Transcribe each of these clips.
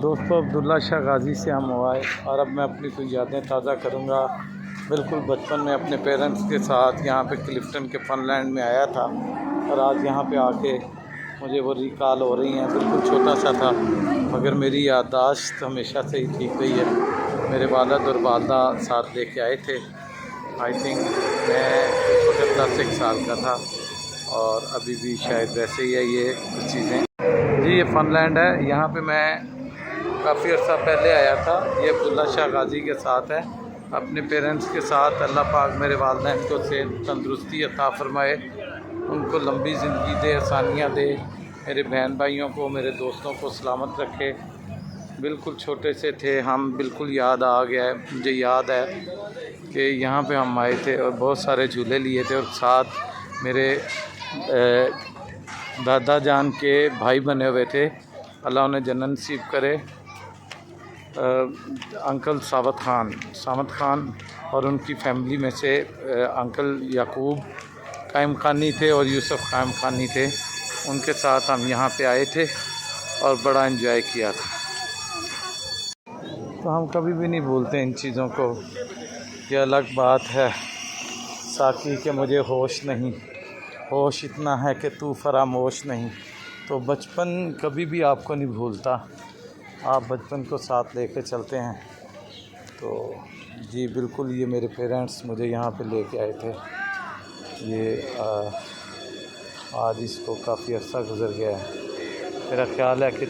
दोस्तों अब्दुल्ला शाह गाज़ी से हम आए और अब मैं अपनी कुछ यादें ताज़ा करूँगा। बिल्कुल बचपन में अपने पेरेंट्स के साथ यहाँ पे क्लिफ्टन के फनलैंड में आया था और आज यहाँ पे आके मुझे वो रिकॉल हो रही हैं। बिल्कुल छोटा सा था मगर मेरी याददाश्त हमेशा से ही ठीक रही है। मेरे वालिद और वालदा साथ लेके आए थे। आई थिंक मैं उस वक्त 10 साल का था और अभी भी शायद वैसे ही है ये कुछ चीज़ें। जी ये फनलैंड है, यहाँ पे मैं काफ़ी अर्सा पहले आया था। ये अब्दुल्ला शाह गाज़ी के साथ है, अपने पेरेंट्स के साथ। अल्लाह पाक मेरे वालिदैन को सेहत तंदुरुस्ती अता फ़रमाए, उनको लंबी ज़िंदगी दे, आसानियाँ दे। मेरे बहन भाइयों को, मेरे दोस्तों को सलामत रखे। बिल्कुल छोटे से थे हम, बिल्कुल याद आ गया है। मुझे याद है कि यहाँ पे हम आए थे और बहुत सारे झूले लिए थे और साथ मेरे दादा जान के भाई बने हुए थे, अल्लाह उन्हें जन्नत नसीब करे। अंकल सामत खान और उनकी फैमिली में से अंकल याकूब कायम खानी थे और यूसुफ कायम खानी थे। उनके साथ हम यहाँ पे आए थे और बड़ा एंजॉय किया था। तो हम कभी भी नहीं भूलते इन चीज़ों को। ये अलग बात है साकी कि मुझे होश नहीं, होश इतना है कि तू फरामोश नहीं। तो बचपन कभी भी आपको नहीं भूलता, आप बचपन को साथ लेके चलते हैं। तो जी बिल्कुल ये मेरे पेरेंट्स मुझे यहाँ पे लेके आए थे। ये आज इसको काफ़ी अर्सा गुज़र गया है। मेरा ख़्याल है कि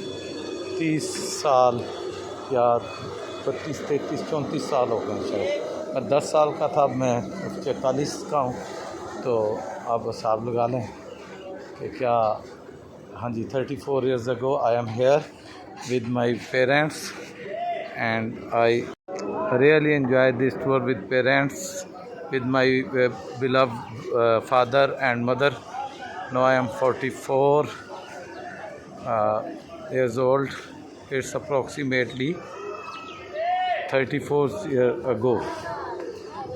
30 साल या 32, 33, 34 साल हो गए शायद। मैं 10 साल का था, अब मैं 44 का हूँ। तो आप हिसाब लगा लें कि क्या। हाँ जी, 34 years ago I am here with my parents and I really enjoyed this tour with parents, with my beloved father and mother. Now I am 44 years old. It's approximately 34 years ago.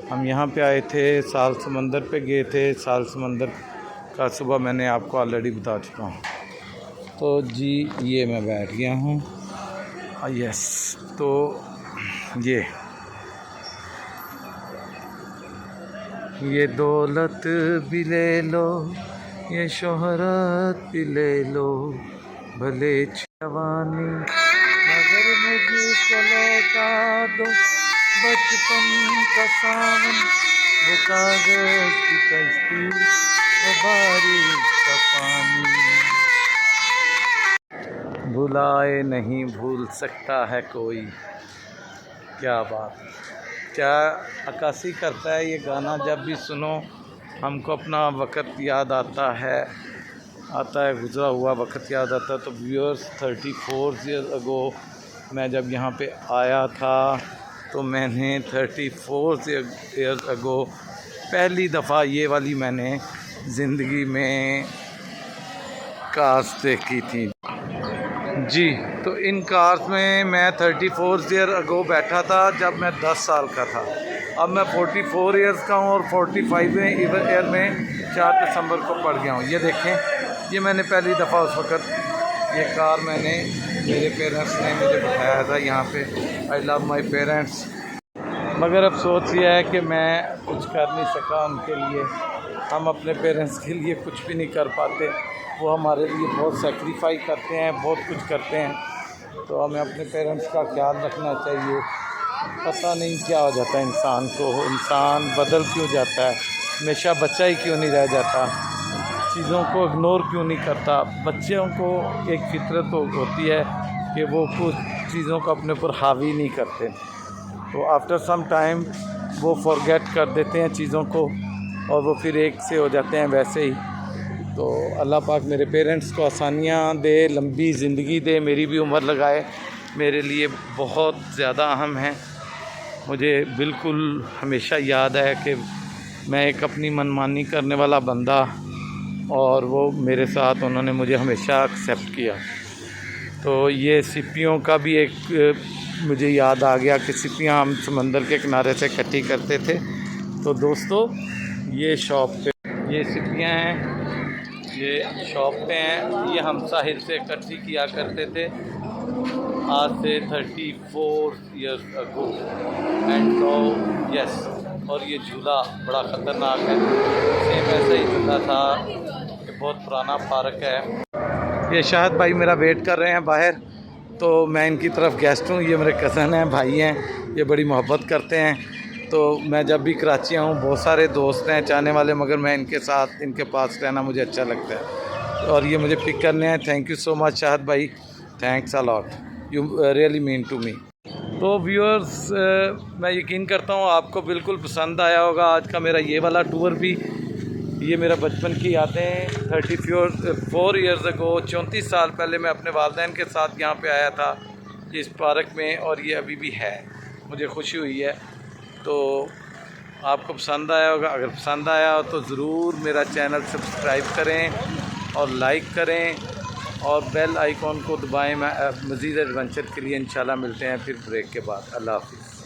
हम यहाँ पे आए थे, साल समंदर पे गए थे। साल समंदर का सुबह मैंने आपको ऑलरेडी बता चुका हूँ। तो जी ये मैं बैठ गया हूँ। यस, तो ये दौलत भी ले लो, ये शोहरत भी ले लो, भले जवानी मगर मुझको लौटा दो बचपन का सावन, वो कागज़ की कश्ती, वो बारिश का पानी। भुलाए नहीं भूल सकता है कोई। क्या बात, क्या अक्कासी करता है ये गाना। जब भी सुनो हमको अपना वक़्त याद आता है, गुज़रा हुआ वक़्त याद आता है। तो व्यूअर्स 34 years ago मैं जब यहाँ पे आया था तो मैंने 34 years ago पहली दफ़ा ये वाली मैंने ज़िंदगी में कार्स देखी थी। जी तो इन कार्स में मैं 34 years ago बैठा था जब मैं 10 साल का था। अब मैं 44 years का हूँ और 45वें ईयर में 4 दिसंबर को पड़ गया हूँ। ये देखें, ये मैंने पहली दफ़ा उस वक़्त ये कार मैंने, मेरे पेरेंट्स ने मुझे बिठाया था यहाँ पे। I love my parents. मगर अफसोस ये है कि मैं कुछ कर नहीं सका उनके लिए। हम अपने पेरेंट्स के लिए कुछ भी नहीं कर पाते। वो हमारे लिए बहुत सेक्रीफाइस करते हैं, बहुत कुछ करते हैं। तो हमें अपने पेरेंट्स का ख्याल रखना चाहिए। पता नहीं क्या हो जाता है इंसान को, इंसान बदल क्यों जाता है, हमेशा बच्चा ही क्यों नहीं रह जाता, चीज़ों को इग्नोर क्यों नहीं करता। बच्चों को एक फितरत होती है कि वो कुछ चीज़ों को अपने ऊपर हावी नहीं करते। तो आफ्टर सम टाइम वो फॉरगेट कर देते हैं चीज़ों को और वो फिर एक से हो जाते हैं वैसे ही। तो अल्लाह पाक मेरे पेरेंट्स को आसानियाँ दे, लंबी ज़िंदगी दे, मेरी भी उम्र लगाए। मेरे लिए बहुत ज़्यादा अहम है। मुझे बिल्कुल हमेशा याद है कि मैं एक अपनी मनमानी करने वाला बंदा, और वो मेरे साथ उन्होंने मुझे हमेशा एक्सेप्ट किया। तो ये सिप्पियों का भी एक मुझे याद आ गया कि सिप्पियाँ हम समंदर के किनारे से इकट्ठी करते थे। तो दोस्तों ये शॉप पे ये सिप्पियाँ हैं, ये शॉप पे हैं, ये हम साहिल से इकट्ठी किया करते थे। आज से 34 years ago and no yes. और ये झूला बड़ा ख़तरनाक है, सेम ऐसा ही झूला था। ये बहुत पुराना पार्क है। ये शाहिद भाई मेरा वेट कर रहे हैं बाहर, तो मैं इनकी तरफ गेस्ट हूँ। ये मेरे कज़न हैं, भाई हैं, ये बड़ी मोहब्बत करते हैं। तो मैं जब भी कराची आऊँ, बहुत सारे दोस्त हैं चाहने वाले, मगर मैं इनके साथ इनके पास रहना मुझे अच्छा लगता है और ये मुझे पिक करने हैं। Thank you so much Shahid भाई, thanks a lot, you really mean to me. तो व्यूअर्स, मैं यकीन करता हूँ आपको बिल्कुल पसंद आया होगा आज का मेरा ये वाला टूर भी। ये मेरा बचपन की यादें। 34 ईयर्स अगो, 34 साल पहले मैं अपने वालिदैन के साथ यहाँ पे आया था इस पार्क में, और ये अभी भी है। मुझे खुशी हुई है। तो आपको पसंद आया होगा, अगर पसंद आया हो तो ज़रूर मेरा चैनल सब्सक्राइब करें और लाइक करें और बेल आइकॉन को दबाएं। मैं मज़ीद एडवेंचर के लिए इंशाल्लाह मिलते हैं फिर ब्रेक के बाद। अल्लाह हाफ़िज़।